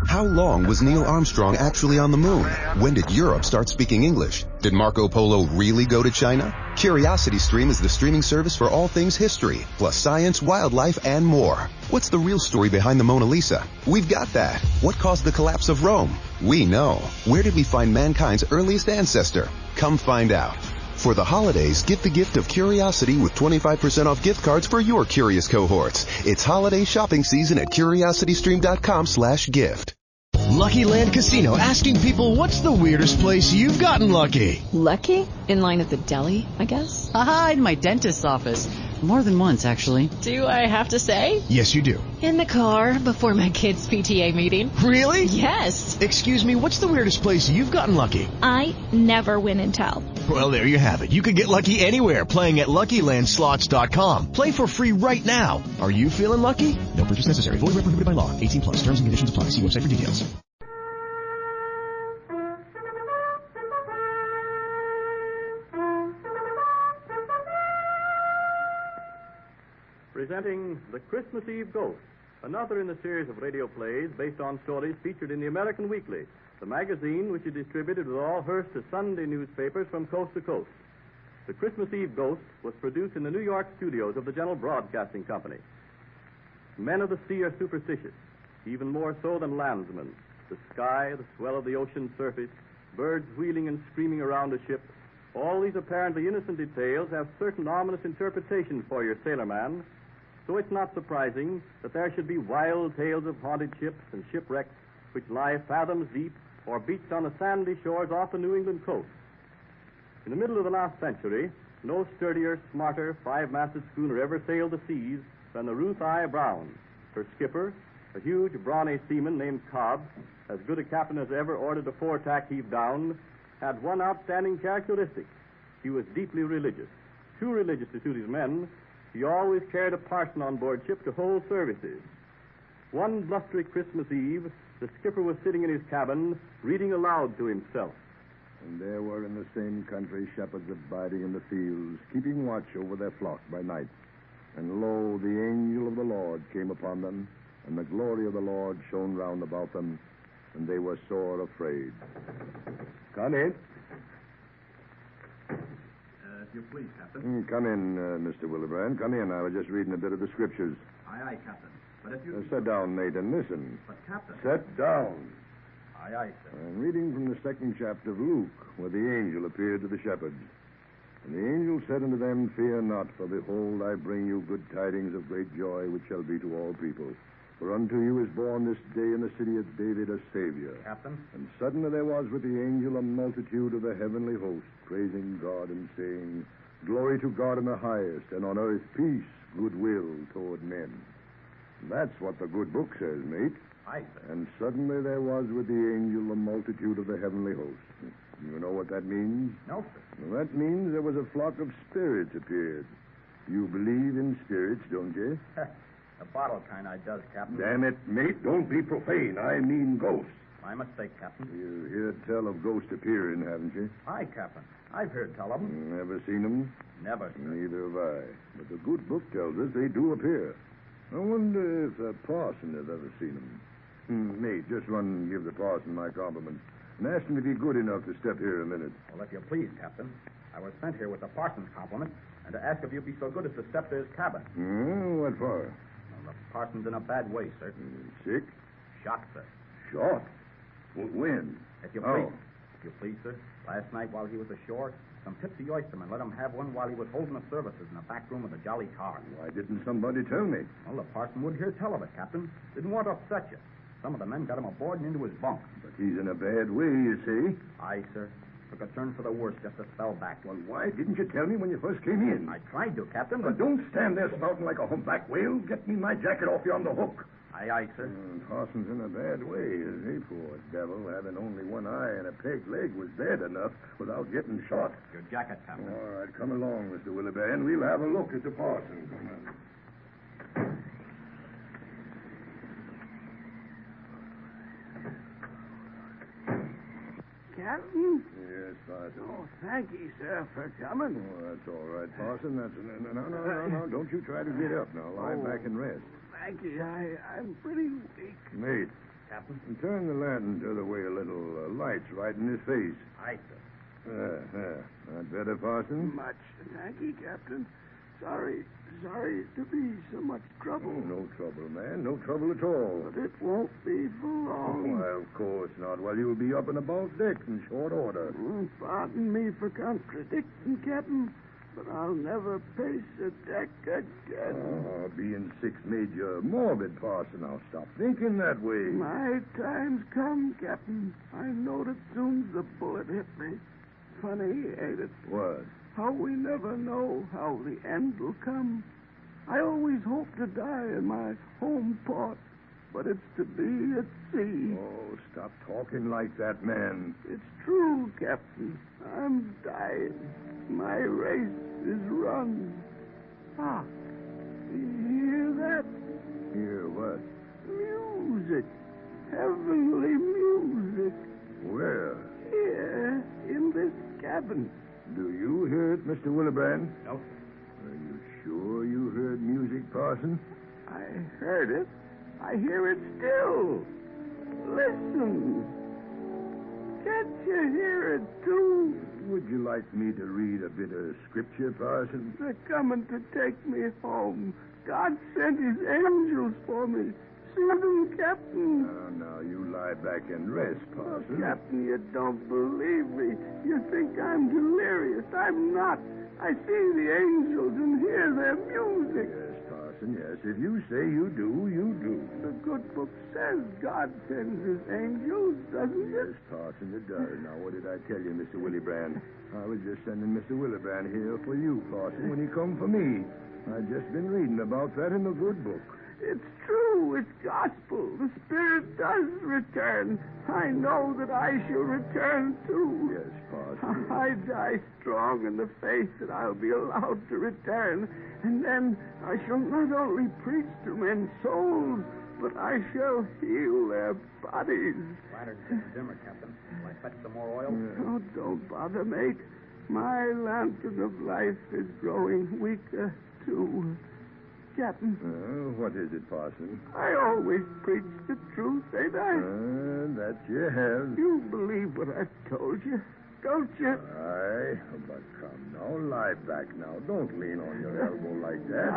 How long was Neil Armstrong actually on the moon? When did Europe start speaking English? Did Marco Polo really go to China? CuriosityStream is the streaming service for all things history, plus science, wildlife, and more. What's the real story behind the Mona Lisa? We've got that. What caused the collapse of Rome? We know. Where did we find mankind's earliest ancestor? Come find out. For the holidays, give the gift of curiosity with 25% off gift cards for your curious cohorts. It's holiday shopping season at curiositystream.com/gift. Lucky Land Casino asking people, what's the weirdest place you've gotten lucky? Lucky? In line at the deli, I guess? Aha, in my dentist's office. More than once, actually. Do I have to say? Yes, you do. In the car before my kids' PTA meeting. Really? Yes. Excuse me, what's the weirdest place you've gotten lucky? I never win and tell. Well, there you have it. You can get lucky anywhere, playing at LuckyLandSlots.com. Play for free right now. Are you feeling lucky? No purchase necessary. Void where prohibited by law. 18 plus. Terms and conditions apply. See website for details. Presenting The Christmas Eve Ghost, another in the series of radio plays based on stories featured in the American Weekly, the magazine which is distributed with all Hearst's Sunday newspapers from coast to coast. The Christmas Eve Ghost was produced in the New York studios of the General Broadcasting Company. Men of the sea are superstitious, even more so than landsmen. The sky, the swell of the ocean surface, birds wheeling and screaming around a ship, all these apparently innocent details have certain ominous interpretations for your sailorman. So it's not surprising that there should be wild tales of haunted ships and shipwrecks which lie fathoms deep or beached on the sandy shores off the New England coast. In the middle of the last century, no sturdier, smarter, five-masted schooner ever sailed the seas than the Ruth I. Brown. Her skipper, a huge, brawny seaman named Cobb, as good a captain as ever ordered a foretack heave down, had one outstanding characteristic. He was deeply religious. Too religious to suit his men, he always carried a parson on board ship to hold services. One blustery Christmas Eve, the skipper was sitting in his cabin, reading aloud to himself. And there were in the same country shepherds abiding in the fields, keeping watch over their flock by night. And lo, the angel of the Lord came upon them, and the glory of the Lord shone round about them, and they were sore afraid. Come in. If you please, Captain. Come in, Mr. Willebrand. Come in. I was just reading a bit of the scriptures. Aye, aye, Captain. But if you... Sit down, Nate, and listen. But, Captain... Sit down. Aye, aye, sir. I'm reading from the second chapter of Luke, where the angel appeared to the shepherds. And the angel said unto them, Fear not, for behold, I bring you good tidings of great joy, which shall be to all people. For unto you is born this day in the city of David a Savior. Captain? And suddenly there was with the angel a multitude of the heavenly host, praising God and saying, Glory to God in the highest, and on earth peace, goodwill toward men. And that's what the good book says, mate. Aye, sir. And suddenly there was with the angel a multitude of the heavenly host. You know what that means? No, sir. Well, that means there was a flock of spirits appeared. You believe in spirits, don't you? The bottle kind I does, Captain. Damn it, mate, don't be profane. I mean ghosts. My mistake, Captain. You heard tell of ghosts appearing, haven't you? Aye, Captain. I've heard tell of them. Never seen them? Never, sir. Neither have I. But the good book tells us they do appear. I wonder if the parson has ever seen them. Mate, just run and give the parson my compliments. And ask him if he's good enough to step here a minute. Well, if you please, Captain. I was sent here with the parson's compliment and to ask if you'd be so good as to step to his cabin. What for? Well, the parson's in a bad way, sir. Sick? Shot, sir. Shot? When? If you please. If you please, sir. Last night while he was ashore, some tipsy oysterman let him have one while he was holding the services in the back room of the Jolly Tar. Why didn't somebody tell me? Well, the parson would hear tell of it, Captain. Didn't want to upset you. Some of the men got him aboard and into his bunk. But he's in a bad way, you see. Aye, sir. Took a turn for the worse just a spell back. Well, why didn't you tell me when you first came in? I tried to, Captain, but... don't stand there spouting like a humpback whale. Get me my jacket off you on the hook. Aye, aye, sir. Parson's in a bad way, is he? Poor devil. Having only one eye and a peg leg was bad enough without getting shot. Your jacket, Captain. All right, come along, Mr. Willebrand. We'll have a look at the parson. Come on. Captain? Yes, Parson. Oh, thank you, sir, for coming. Oh, that's all right, Parson. That's... No. Don't you try to get up now. Lie back and rest. Thank you. I'm pretty weak. Mate, Captain. And turn the lantern the other way a little. Light's right in his face. Aye, sir. There. That better, Parson? Much thank you, Captain. Sorry to be so much trouble. Oh, no trouble, man. No trouble at all. But it won't be for long. Why, of course not. Well, you'll be up and about deck in short order. Pardon me for contradicting, Captain, but I'll never pace a deck again. Oh, being six made you morbid, Parson. Now stop thinking that way. My time's come, Captain. I knowed it soon as the bullet hit me. Funny, ain't it? What? How we never know how the end will come. I always hope to die in my home port, but it's to be at sea. Oh, stop talking like that, man. It's true, Captain. I'm dying. My race is run. Ah, you hear that? Hear what? Music. Heavenly music. Where? Here, in this cabin. Do you hear it, Mr. Willebrand? No. Are you sure you heard music, Parson? I heard it. I hear it still. Listen. Can't you hear it, too? Would you like me to read a bit of scripture, Parson? They're coming to take me home. God sent his angels for me. See them, Captain. Now, you lie back and rest, Parson. Oh, Captain, you don't believe me. You think I'm delirious. I'm not. I see the angels and hear their music. Yes, Parson, yes. If you say you do, you do. The good book says God sends his angels, doesn't it? Yes, Parson, it does. Now, what did I tell you, Mr. Willebrand? I was just sending Mr. Willebrand here for you, Parson, when he come for me. I've just been reading about that in the good book. It's true. It's gospel. The Spirit does return. I know that I shall return, too. Yes, Parson. I die strong in the faith that I'll be allowed to return. And then I shall not only preach to men's souls, but I shall heal their bodies. Lantern's getting dimmer, Captain. Will I fetch some more oil? Oh, don't bother, mate. My lantern of life is growing weaker, too. Captain. What is it, Parson? I always preach the truth, ain't I? That you have. You believe what I've told you, don't you? Aye, but come now, lie back now. Don't lean on your elbow like that.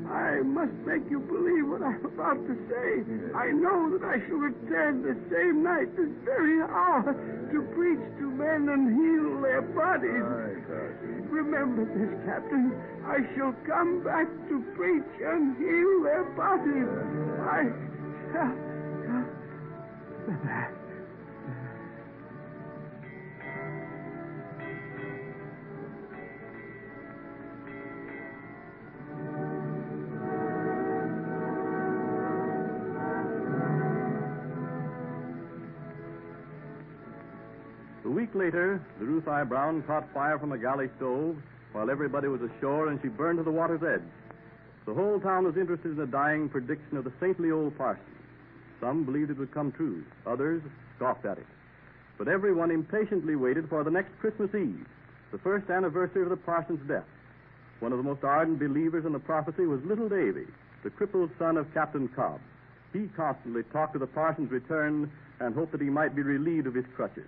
I must make you believe what I'm about to say. Yes. I know that I shall return the same night, this very hour, to preach to men and heal their bodies. Aye, Parson. Remember this, Captain. I shall come back to preach and heal their bodies. I shall come back. A week later, the Ruth I. Brown caught fire from a galley stove while everybody was ashore, and she burned to the water's edge. The whole town was interested in the dying prediction of the saintly old parson. Some believed it would come true. Others scoffed at it. But everyone impatiently waited for the next Christmas Eve, the first anniversary of the parson's death. One of the most ardent believers in the prophecy was little Davy, the crippled son of Captain Cobb. He constantly talked of the parson's return and hoped that he might be relieved of his crutches.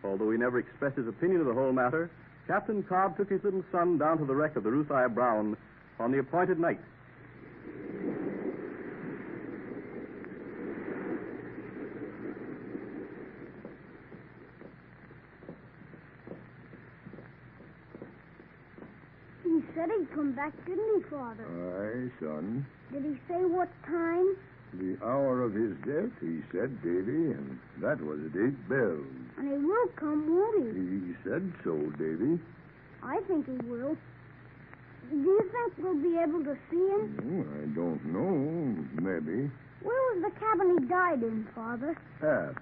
Although he never expressed his opinion of the whole matter, Captain Cobb took his little son down to the wreck of the Ruth I. Brown on the appointed night. He said he'd come back, didn't he, Father? Aye, son. Did he say what time? The hour of his death, he said, Davy, and that was at 8 bells. And he will come, won't he? He said so, Davy. I think he will. Do you think we'll be able to see him? I don't know. Maybe. Where was the cabin he died in, Father? Aft.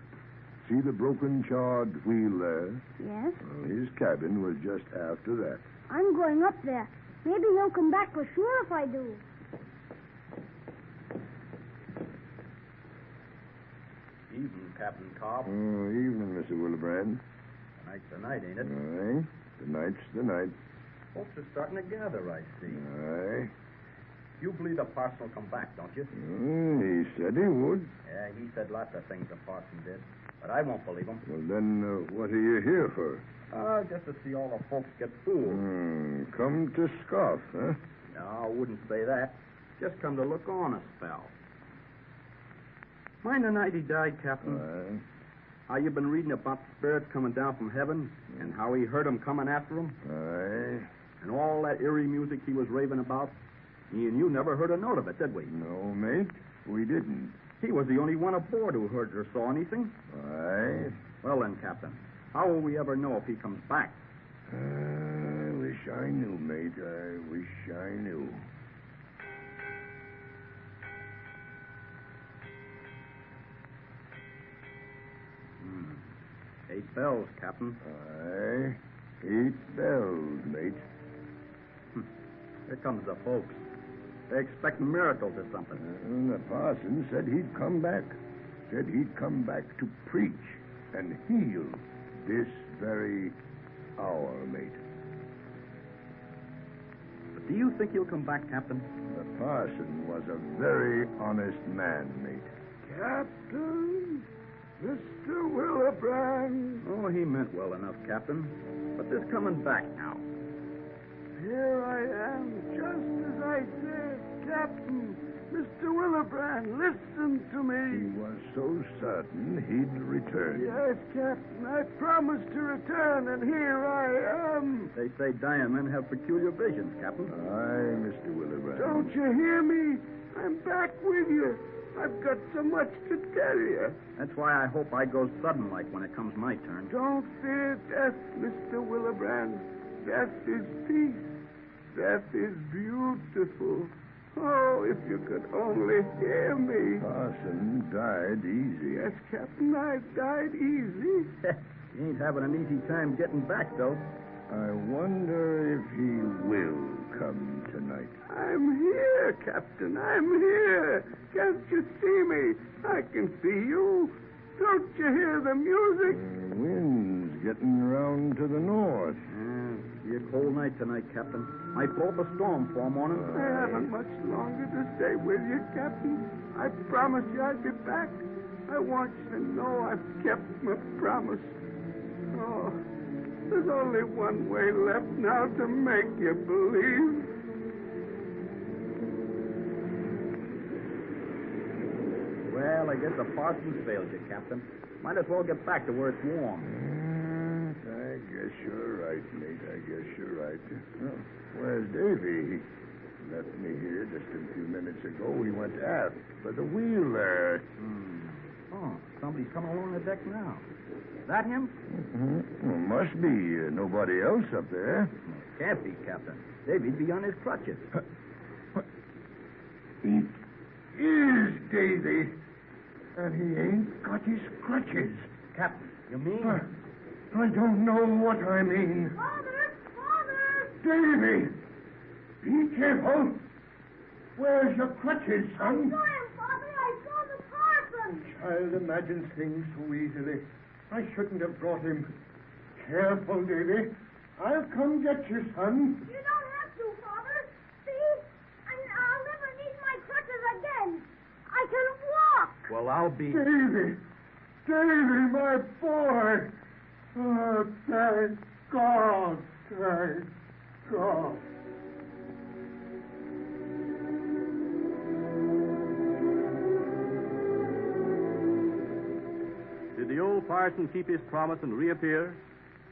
See the broken, charred wheel there? Yes. His cabin was just after that. I'm going up there. Maybe he'll come back for sure if I do. Evening, Captain Cobb. Evening, Mr. Willebrand. Tonight's the night, ain't it? Aye. Tonight's the night. Folks are starting to gather, I see. Aye. You believe the parson will come back, don't you? He said he would. Yeah, he said lots of things the parson did. But I won't believe him. Well, then, what are you here for? Just to see all the folks get fooled. Come to scoff, huh? No, I wouldn't say that. Just come to look on a spell. Mind the night he died, Captain? How you been reading about the spirits coming down from heaven and how he heard them coming after him? Aye. And all that eerie music he was raving about? He and you never heard a note of it, did we? No, mate, we didn't. He was the only one aboard who heard or saw anything. Aye. Well then, Captain, how will we ever know if he comes back? I wish I knew, mate. I wish I knew. Eight bells, Captain. Aye. 8 bells, mate. Here comes the folks. They expect miracles or something. The parson said he'd come back. Said he'd come back to preach and heal this very hour, mate. But do you think he'll come back, Captain? The parson was a very honest man, mate. Captain, Mr. Willebrand. Oh, he meant well enough, Captain. But this coming back now. Here I am, just as I said. Captain, Mr. Willebrand, listen to me. He was so certain he'd return. Yes, Captain, I promised to return, and here I am. They say dying men have peculiar visions, Captain. Aye, Mr. Willebrand. Don't you hear me? I'm back with you. I've got so much to tell you. That's why I hope I go sudden like when it comes my turn. Don't fear death, Mr. Willebrand. Death is peace. Death is beautiful. Oh, if you could only hear me. Parson died easy. Yes, Captain, I died easy. He ain't having an easy time getting back, though. I wonder if he will come tonight. I'm here, Captain. I'm here. Can't you see me? I can see you. Don't you hear the music? The wind's getting round to the north. Be a cold night tonight, Captain. Might blow up a storm for morning. I haven't much longer to stay with you, Captain. I promised you I'd be back. I want you to know I've kept my promise. Oh, there's only one way left now to make you believe. Well, I guess the parson's failed you, Captain. Might as well get back to where it's warm. I guess you're right, mate. I guess you're right. Oh, where's Davy? He left me here just a few minutes ago. He went aft by the wheel there. Oh, somebody's coming along the deck now. Is that him? Well, must be. Nobody else up there. Can't be, Captain. Davy'd be on his crutches. It is Davy. And he ain't got his crutches. Captain, you mean? I don't know what I mean. Father! Father! Davy! Be careful. Where's your crutches, I son? saw him, Father. I saw the parson. Child imagines things so easily. I shouldn't have brought him. Careful, Davy. I'll come get you, son. You don't have to, Father. See? And I'll never need my crutches again. I can walk. Well, I'll be... Davy! Davy, my boy! Oh, thank God! Thank God! Did the old parson keep his promise and reappear?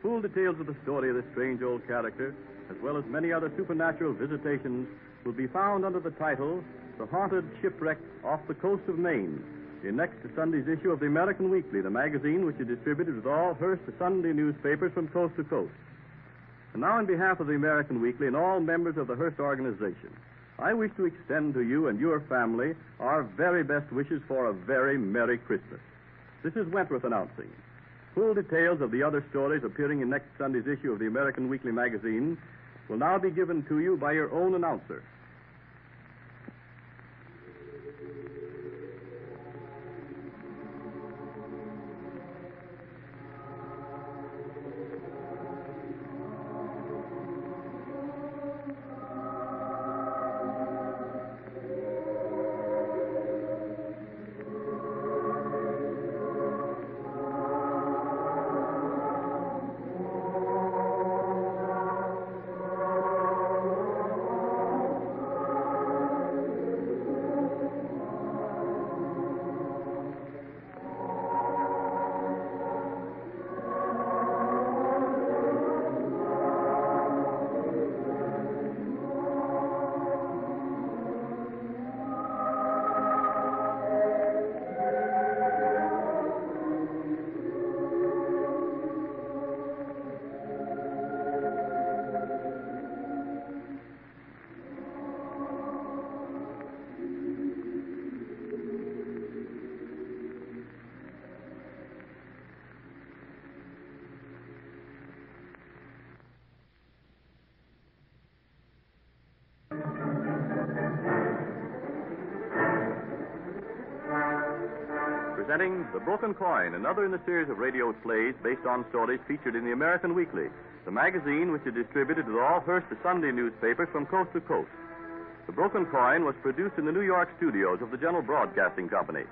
Full details of the story of this strange old character, as well as many other supernatural visitations, will be found under the title The Haunted Shipwreck Off the Coast of Maine, in next Sunday's issue of the American Weekly, the magazine which is distributed with all Hearst Sunday newspapers from coast to coast. And now, on behalf of the American Weekly and all members of the Hearst organization, I wish to extend to you and your family our very best wishes for a very Merry Christmas. This is Wentworth announcing. Full details of the other stories appearing in next Sunday's issue of the American Weekly magazine will now be given to you by your own announcer. presenting The Broken Coin, another in the series of radio plays based on stories featured in the American Weekly, the magazine which is distributed with all Hearst Sunday newspapers from coast to coast. The Broken Coin was produced in the New York studios of the General Broadcasting Company.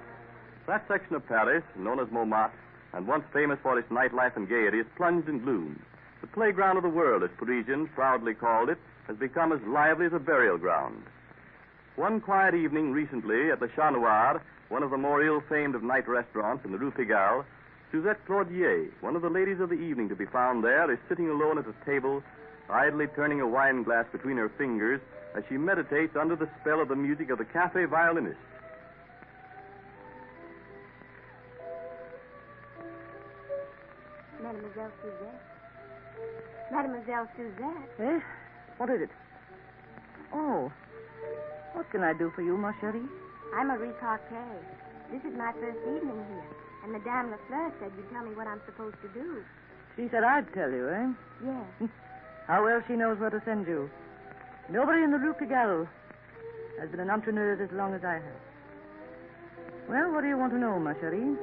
That section of Paris, known as Montmartre, and once famous for its nightlife and gaiety, is plunged in gloom. The playground of the world, as Parisians proudly called it, has become as lively as a burial ground. One quiet evening recently at the Chat Noir, one of the more ill-famed of night restaurants in the Rue Pigalle, Suzette Claudier, one of the ladies of the evening to be found there, is sitting alone at a table, idly turning a wine glass between her fingers as she meditates under the spell of the music of the cafe violinist. Mademoiselle Suzette. Mademoiselle Suzette. Eh? What is it? Oh. What can I do for you, ma chérie? I'm Marie Parquet. This is my first evening here, and Madame Lafleur said you'd tell me what I'm supposed to do. She said I'd tell you, eh? Yes. How well she knows where to send you. Nobody in the Rue Pigalle has been an entrepreneur as long as I have. Well, what do you want to know, ma chérie?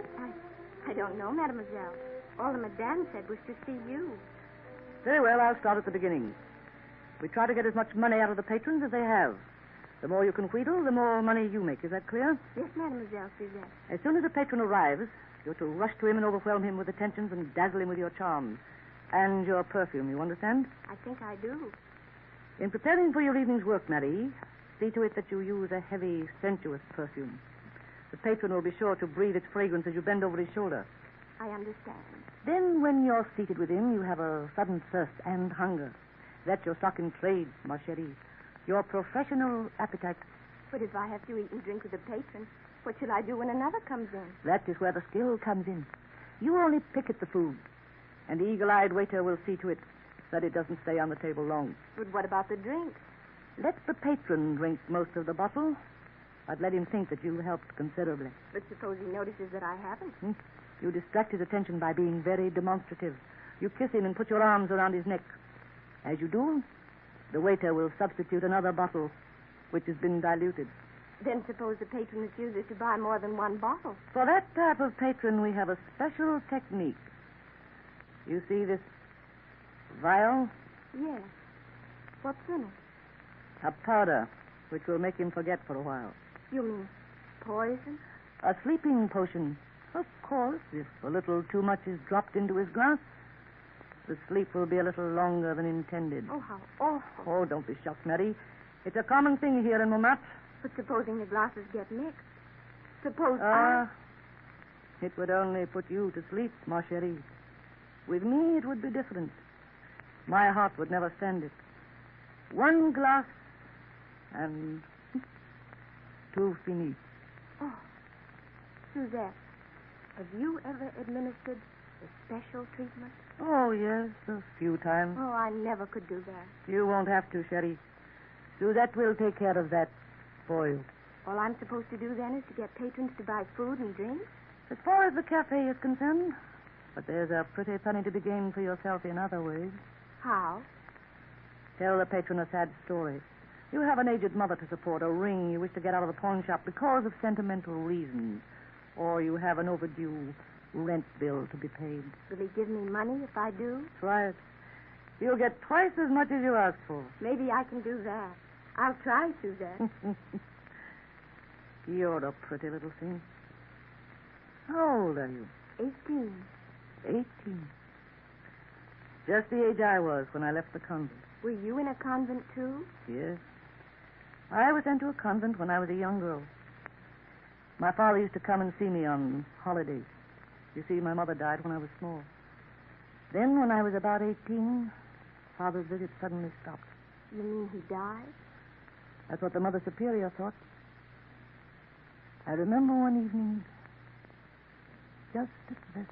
I don't know, mademoiselle. All the madame said was to see you. Very well, I'll start at the beginning. We try to get as much money out of the patrons as they have. The more you can wheedle, the more money you make. Is that clear? Yes, Mademoiselle Suzette. As soon as a patron arrives, you're to rush to him and overwhelm him with attentions and dazzle him with your charms. And your perfume, you understand? I think I do. In preparing for your evening's work, Marie, see to it that you use a heavy, sensuous perfume. The patron will be sure to breathe its fragrance as you bend over his shoulder. I understand. Then, when you're seated with him, you have a sudden thirst and hunger. That's your stock in trade, ma chérie. Your professional appetite. But if I have to eat and drink with a patron, what shall I do when another comes in? That is where the skill comes in. You only pick at the food, and the eagle-eyed waiter will see to it that it doesn't stay on the table long. But what about the drinks? Let the patron drink most of the bottle, but let him think that you helped considerably. But suppose he notices that I haven't? You distract his attention by being very demonstrative. You kiss him and put your arms around his neck. As you do, the waiter will substitute another bottle, which has been diluted. Then suppose the patron refuses to buy more than one bottle. For that type of patron, we have a special technique. You see this vial? Yes. What's in it? A powder, which will make him forget for a while. You mean poison? A sleeping potion. Of course, if a little too much is dropped into his glass, the sleep will be a little longer than intended. Oh, how awful. Oh, don't be shocked, Mary. It's a common thing here in Montmartre. But supposing the glasses get mixed? Suppose it would only put you to sleep, ma chérie. With me, it would be different. My heart would never stand it. One glass and tout fini. Oh, Suzette, have you ever administered a special treatment? Oh, yes, a few times. Oh, I never could do that. You won't have to, Sherry. Suzette will take care of that for you. All I'm supposed to do then is to get patrons to buy food and drinks? As far as the cafe is concerned. But there's a pretty penny to be gained for yourself in other ways. How? Tell the patron a sad story. You have an aged mother to support, a ring you wish to get out of the pawn shop because of sentimental reasons, or you have an overdue rent bill to be paid. Will he give me money if I do? Try it. You'll get twice as much as you ask for. Maybe I can do that. I'll try, Suzette. You're a pretty little thing. How old are you? 18. 18. Just the age I was when I left the convent. Were you in a convent, too? Yes. I was sent to a convent when I was a young girl. My father used to come and see me on holidays. You see, my mother died when I was small. Then, when I was about 18, Father's visit suddenly stopped. You mean he died? That's what the Mother Superior thought. I remember one evening, just at vespers.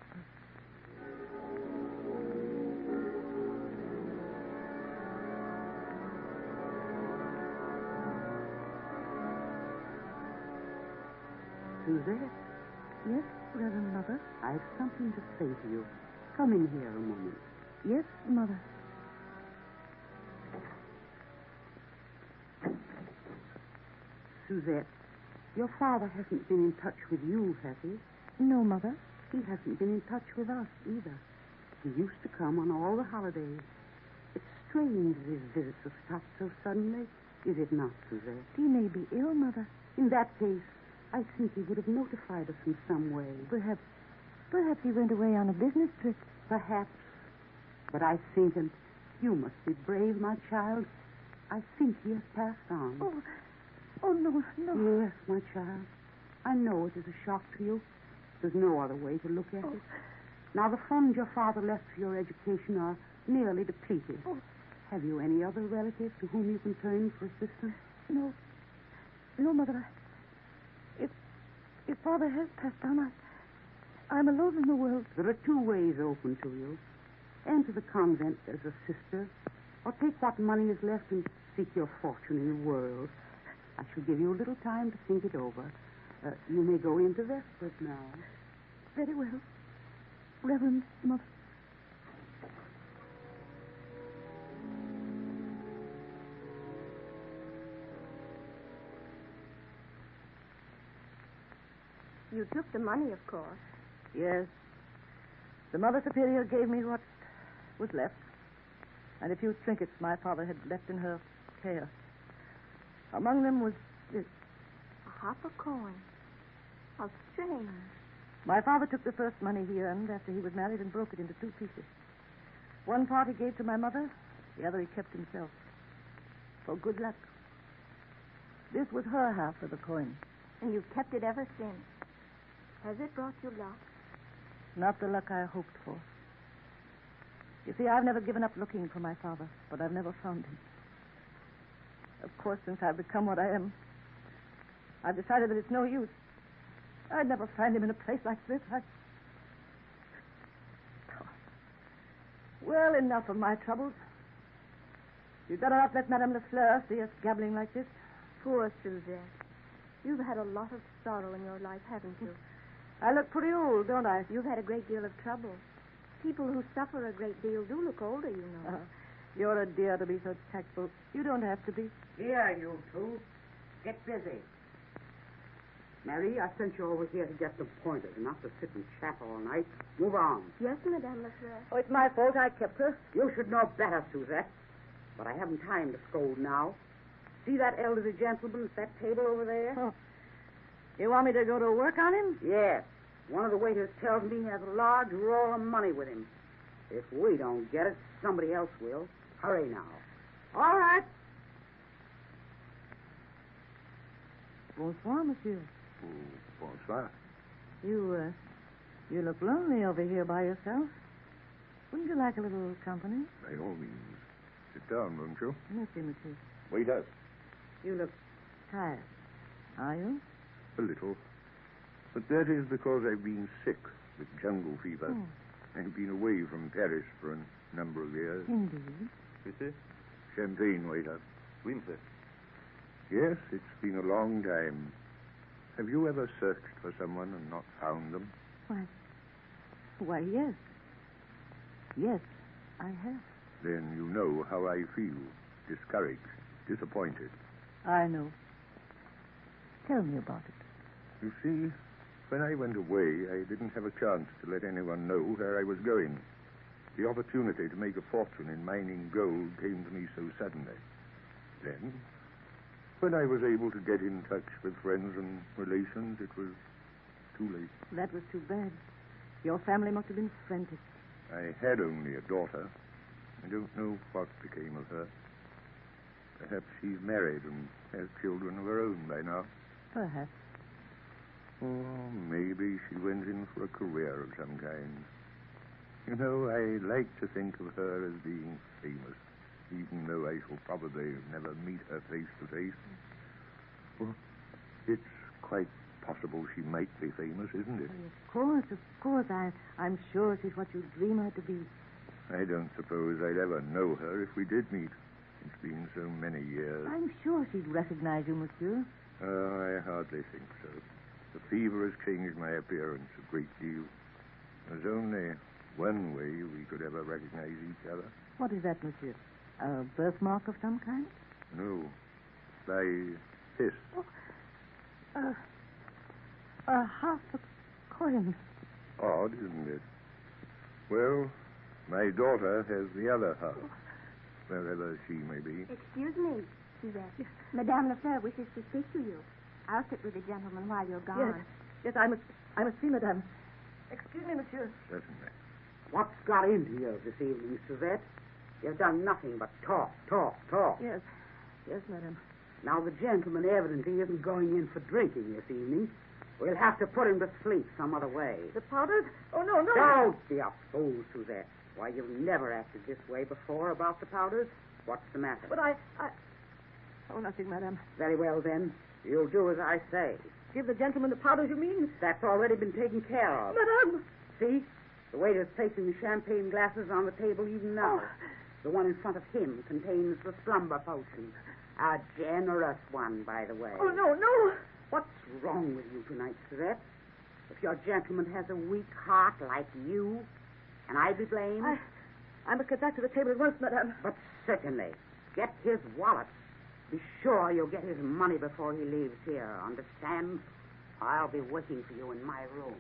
Suzette? Yes, Reverend Mother? I've something to say to you. Come in here a moment. Yes, Mother. Suzette, your father hasn't been in touch with you, has he? No, Mother. He hasn't been in touch with us, either. He used to come on all the holidays. It's strange that his visits have stopped so suddenly, is it not, Suzette? He may be ill, Mother. In that case, I think he would have notified us in some way. Perhaps he went away on a business trip. Perhaps. But I think, and you must be brave, my child, I think he has passed on. Oh, no. Yes, my child. I know it is a shock to you. There's no other way to look at it. Now, the funds your father left for your education are nearly depleted. Have you any other relatives to whom you can turn for assistance? No, Mother. If Father has passed on, I'm alone in the world. There are two ways open to you. Enter the convent as a sister, or take what money is left and seek your fortune in the world. I shall give you a little time to think it over. You may go into Vespers now. Very well, Reverend Mother. You took the money, of course. Yes. The Mother Superior gave me what was left, and a few trinkets my father had left in her care. Among them was this. A half a coin. How strange. My father took the first money he earned after he was married and broke it into two pieces. One part he gave to my mother, the other he kept himself. For good luck. This was her half of the coin. And you've kept it ever since. Has it brought you luck? Not the luck I hoped for. You see, I've never given up looking for my father, but I've never found him. Of course, since I've become what I am, I've decided that it's no use. I'd never find him in a place like this. Well, enough of my troubles. You'd better not let Madame Lefleur see us gabbling like this. Poor Suzette. You've had a lot of sorrow in your life, haven't you? I look pretty old, don't I? You've had a great deal of trouble. People who suffer a great deal do look older, you know. You're a dear to be so tactful. You don't have to be. Here, you two. Get busy. Mary, I sent you over here to get some pointers, not to sit and chat all night. Move on. Yes, Madame Lefleur. Oh, it's my fault. I kept her. You should know better, Suzette. But I haven't time to scold now. See that elderly gentleman at that table over there? Oh. You want me to go to work on him? Yes. One of the waiters tells me he has a large roll of money with him. If we don't get it, somebody else will. Hurry now. All right. Bonsoir, monsieur. Oh, bonsoir. You look lonely over here by yourself. Wouldn't you like a little company? By all means. Sit down, won't you? Merci, monsieur. Waiter. You look tired. Are you? A little. But that is because I've been sick with jungle fever. Oh. I've been away from Paris for a number of years. Indeed. Monsieur? Champagne, waiter. Oui, monsieur. Yes, it's been a long time. Have you ever searched for someone and not found them? Why, yes. Yes, I have. Then you know how I feel. Discouraged, disappointed. I know. Tell me about it. You see, when I went away, I didn't have a chance to let anyone know where I was going. The opportunity to make a fortune in mining gold came to me so suddenly. Then, when I was able to get in touch with friends and relations, it was too late. That was too bad. Your family must have been frantic. I had only a daughter. I don't know what became of her. Perhaps she's married and has children of her own by now. Perhaps. Or maybe she went in for a career of some kind. You know, I like to think of her as being famous, even though I shall probably never meet her face to face. Well, it's quite possible she might be famous, isn't it? Of course. I'm sure she's what you dream her to be. I don't suppose I'd ever know her if we did meet. It's been so many years. I'm sure she'd recognize you, monsieur. Oh, I hardly think so. The fever has changed my appearance a great deal. There's only one way we could ever recognize each other. What is that, monsieur? A birthmark of some kind? No. By this. A half a coins. Odd, isn't it? Well, my daughter has the other half, wherever she may be. Excuse me, Suzette. Madame Lefebvre wishes to speak to you. I'll sit with the gentleman while you're gone. Yes, I must see Madame. Excuse me, monsieur. Certainly. What's got into you this evening, Suzette? You've done nothing but talk. Yes, madame. Now, the gentleman evidently isn't going in for drinking this evening. We'll have to put him to sleep some other way. The powders? Oh, no. Don't be a fool, Suzette. Why, you've never acted this way before about the powders. What's the matter? But I... Oh, nothing, madame. Very well, then. You'll do as I say. Give the gentleman the powders, you mean? That's already been taken care of. Madame! See? The waiter's placing the champagne glasses on the table even now. Oh. The one in front of him contains the slumber potion. A generous one, by the way. Oh, no. What's wrong with you tonight, Suzette? If your gentleman has a weak heart like you, can I be blamed? I must get back to the table at once, madame. But certainly. Get his wallet. Be sure you'll get his money before he leaves here. Understand? I'll be waiting for you in my room.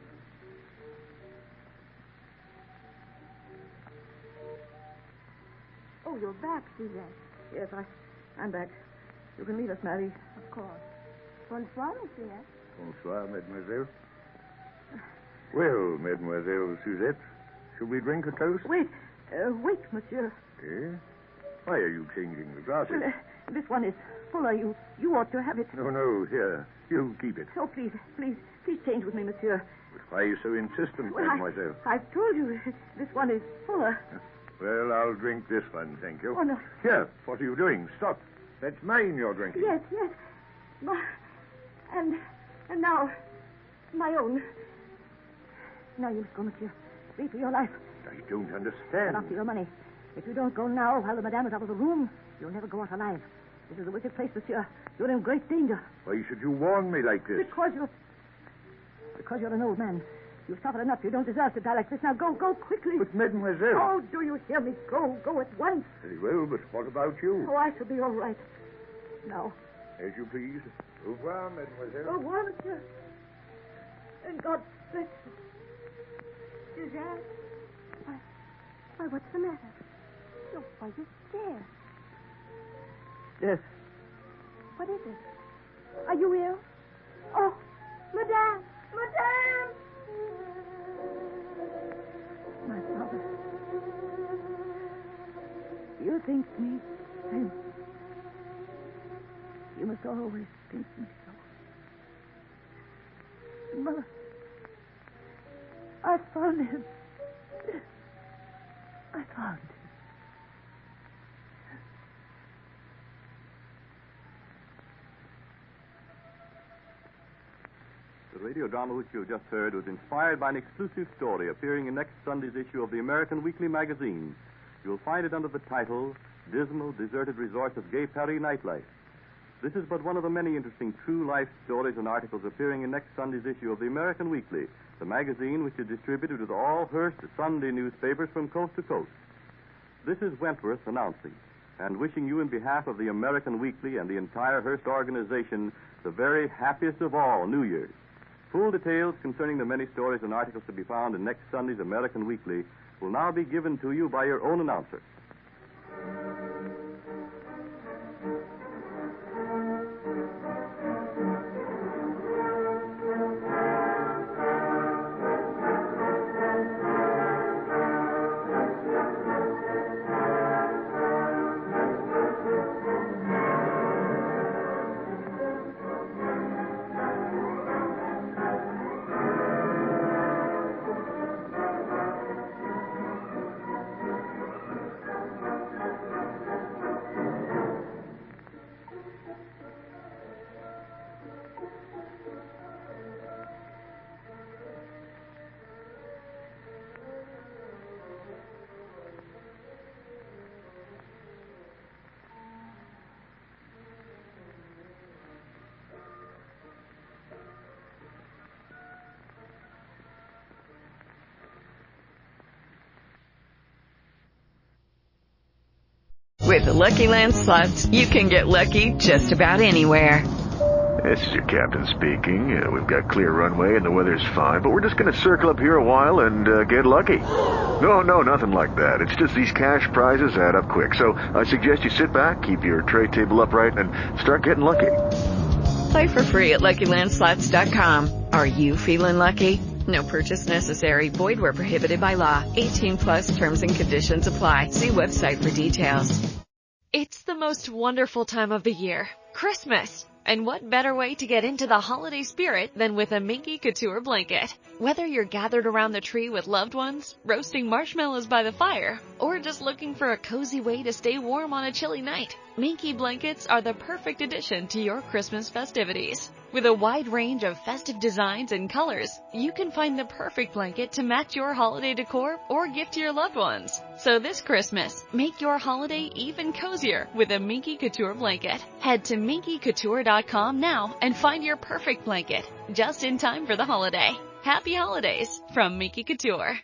Oh, you're back, Suzette. Yes, I'm back. You can leave us, Marie. Of course. Bonsoir, monsieur. Bonsoir, mademoiselle. Well, mademoiselle Suzette, should we drink a toast? Wait, monsieur. Eh? Why are you changing the glasses? Well, this one is fuller. You ought to have it. No, here. You keep it. Oh, please change with me, monsieur. But why are you so insistent, mademoiselle? I've told you, this one is fuller. Well, I'll drink this one, thank you. Oh, no. Here, what are you doing? Stop. That's mine you're drinking. Yes. And now, my own. Now you must go, monsieur. Flee for your life. I don't understand. Not for your money. If you don't go now while the madame is out of the room, you'll never go out alive. This is a wicked place, monsieur. You're in great danger. Why should you warn me like this? Because you're an old man. You've suffered enough. You don't deserve to die like this. Now go quickly. But, mademoiselle... Oh, do you hear me? Go at once. Very well, but what about you? Oh, I shall be all right. Now. As you please. Au revoir, mademoiselle. Au revoir, monsieur. And God bless you. Suzette? Why, what's the matter? Why, you're scared. Yes. What is it? Are you ill? Oh, Madame! My father. You think me sane. You must always think me so. Mother, I found him. I found him. The radio drama which you have just heard was inspired by an exclusive story appearing in next Sunday's issue of the American Weekly magazine. You'll find it under the title, Dismal, Deserted Resorts of Gay Paris Nightlife. This is but one of the many interesting true life stories and articles appearing in next Sunday's issue of the American Weekly, the magazine which is distributed with all Hearst Sunday newspapers from coast to coast. This is Wentworth announcing and wishing you in behalf of the American Weekly and the entire Hearst organization the very happiest of all New Year's. Full details concerning the many stories and articles to be found in next Sunday's American Weekly will now be given to you by your own announcer. With the Lucky Land Slots, you can get lucky just about anywhere. This is your captain speaking. We've got clear runway and the weather's fine, but we're just going to circle up here a while and get lucky. No, nothing like that. It's just these cash prizes add up quick. So I suggest you sit back, keep your tray table upright, and start getting lucky. Play for free at LuckyLandSlots.com. Are you feeling lucky? No purchase necessary. Void where prohibited by law. 18 plus terms and conditions apply. See website for details. It's the most wonderful time of the year, Christmas. And what better way to get into the holiday spirit than with a Minky Couture blanket? Whether you're gathered around the tree with loved ones, roasting marshmallows by the fire, or just looking for a cozy way to stay warm on a chilly night, Minky blankets are the perfect addition to your Christmas festivities. With a wide range of festive designs and colors, you can find the perfect blanket to match your holiday decor or gift to your loved ones. So this Christmas, make your holiday even cozier with a Minky Couture blanket. Head to minkycouture.com now and find your perfect blanket, just in time for the holiday. Happy holidays from Minky Couture.